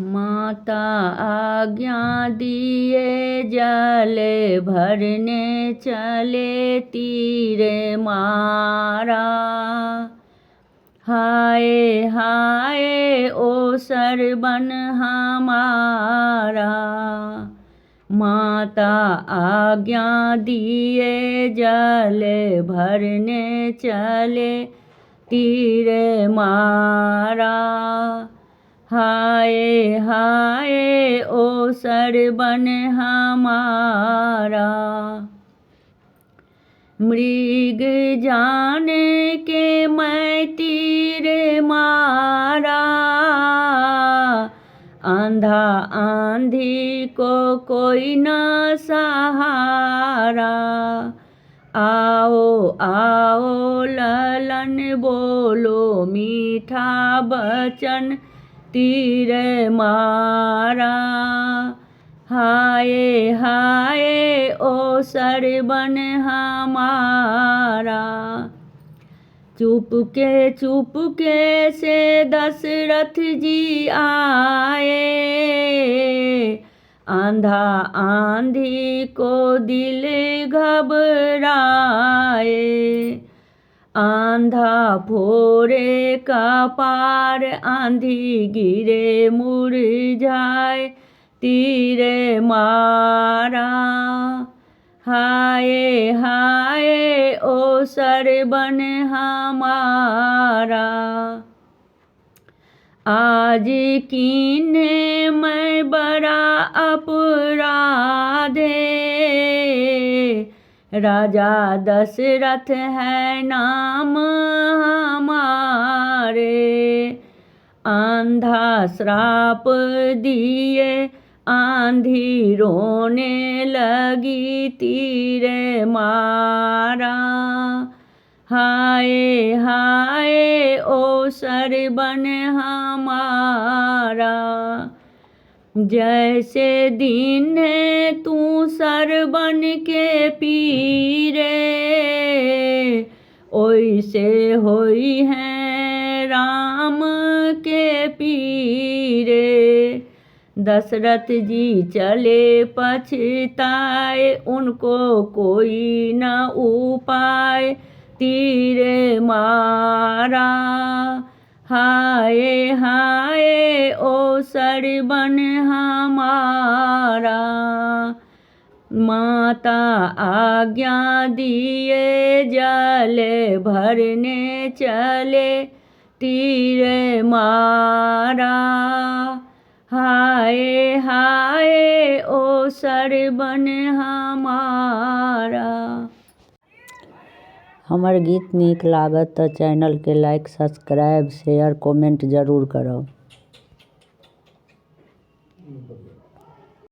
माता आज्ञा दिए जल भरने चले तीरे मारा। हाय हाय ओ सरबन हमारा। माता आज्ञा दिए जल भरने चले तीरे मारा। हाय हाय ओ सरबन हमारा। मृग जाने के मैं तीर मारा। आंधा आंधी को कोई न सहारा। आओ आओ ललन बोलो मीठा बचन तीर मारा। हाय हाय ओ सरबन हमारा। चुपके से दशरथ जी आए। आंधा आंधी को दिल घबराए। आंधा फोड़े कपार आंधी गिरे मुरझाए तीरे मारा। हाय हाय ओ सरबन हमारा। आज कीन्हे मैं बड़ा अपराधे। राजा दशरथ है नाम हमारे। आंधा श्राप दिए आंधी रोने लगी तीरे मारा। हाय हाय ओ सरबन हमारा। जैसे दिन है तू सरबन के पीरे। ओइसे होई है राम के पीरे। दशरथ जी चले पछताए उनको कोई न उपाय तीरे मारा। हाय हाय ओ सरबन हमारा। माता आज्ञा दिए जल भरने चले तीरे मारा। हाय हाय ओ सरबन हमारा। हमर गीत नीक लागत तो चैनल के लाइक सब्सक्राइब शेयर कमेंट जरूर करब।